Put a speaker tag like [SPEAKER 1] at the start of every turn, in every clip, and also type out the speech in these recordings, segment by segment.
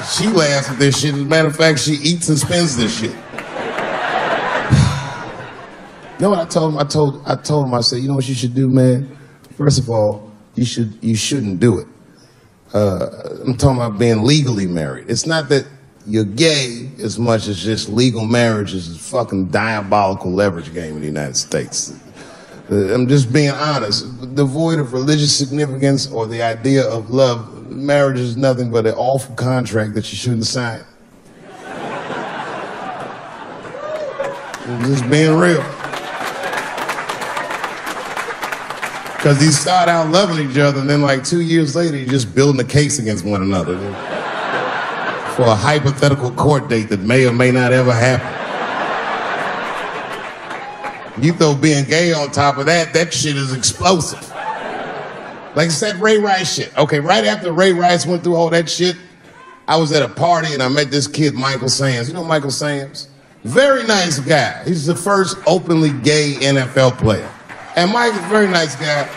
[SPEAKER 1] She laughs at this shit. As a matter of fact, she eats and spends this shit. You know what I told him? I told him, I said, you know what you should do, man? First of all, you shouldn't do it. I'm talking about being legally married. It's not that you're gay as much as just legal marriage is a fucking diabolical leverage game in the United States. I'm just being honest. Devoid of religious significance or the idea of love, marriage is nothing but an awful contract that you shouldn't sign. I'm just being real. Because you start out loving each other, and then like 2 years later, you're just building a case against one another for a hypothetical court date that may or may not ever happen. You throw being gay on top of that, that shit is explosive. Like I said, Ray Rice shit. Okay, right after Ray Rice went through all that shit, I was at a party and I met this kid, Michael Sams. You know Michael Sams? Very nice guy. He's the first openly gay NFL player. And Mike is a very nice guy,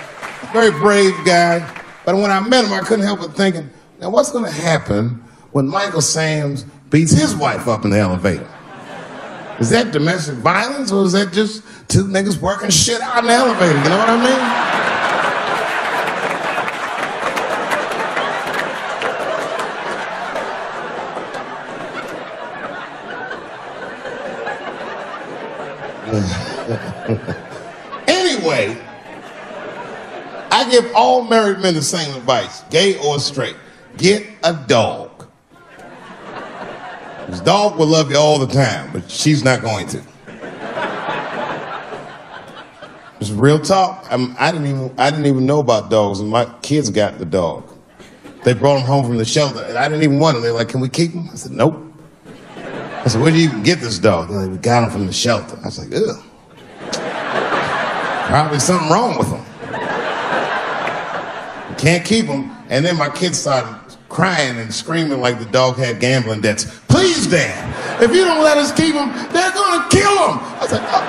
[SPEAKER 1] very brave guy. But when I met him, I couldn't help but thinking, now what's gonna happen when Michael Sams beats his wife up in the elevator? Is that domestic violence or is that just two niggas working shit out in the elevator? You know what I mean? Anyway, I give all married men the same advice, gay or straight. Get a dog. This dog will love you all the time, but she's not going to. It's real talk. I didn't even know about dogs, and my kids got the dog. They brought him home from the shelter, and I didn't even want him. They're like, "Can we keep him?" I said, "Nope." I said, "Where did you even get this dog?" They're like, "We got him from the shelter." I was like, "Ugh. Probably something wrong with him. We can't keep him." And then my kids started crying and screaming like the dog had gambling debts. "Please, Dad, if you don't let us keep him, they're gonna kill him." I was like, "Oh.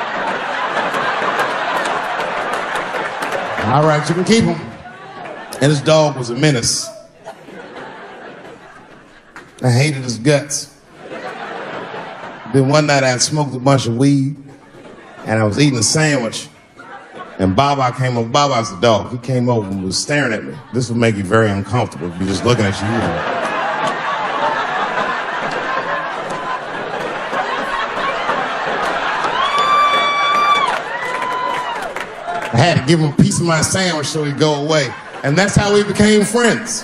[SPEAKER 1] All right, you can keep him." And this dog was a menace. I hated his guts. Then one night I had smoked a bunch of weed and I was eating a sandwich. And Baba came over. Baba's the dog. He came over and was staring at me. This would make you very uncomfortable if you're just looking at you. I had to give him a piece of my sandwich so he'd go away. And that's how we became friends.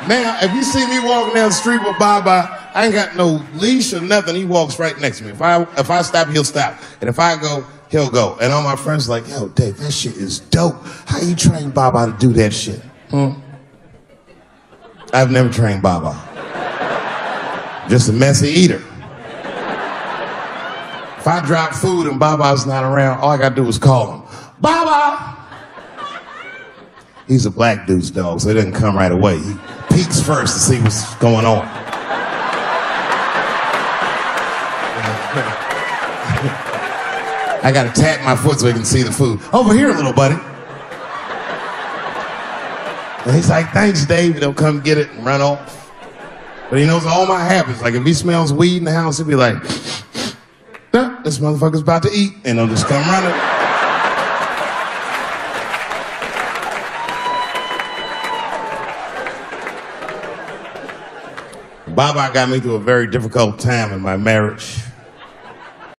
[SPEAKER 1] Now, if you see me walking down the street with Baba, I ain't got no leash or nothing. He walks right next to me. If I stop, he'll stop. And if I go, he'll go. And all my friends are like, "Yo, Dave, that shit is dope. How you train Baba to do that shit?" I've never trained Baba. Just a messy eater. If I drop food and Baba's not around, all I gotta do is call him. "Baba!" He's a black dude's dog, so he doesn't come right away. He peeks first to see what's going on. I gotta tap my foot so he can see the food. "Over here, little buddy." And he's like, "Thanks, Dave." He'll come get it and run off. But he knows all my habits. Like if he smells weed in the house, he'll be like, "Nah, this motherfucker's about to eat." And he'll just come running. Baba got me through a very difficult time in my marriage.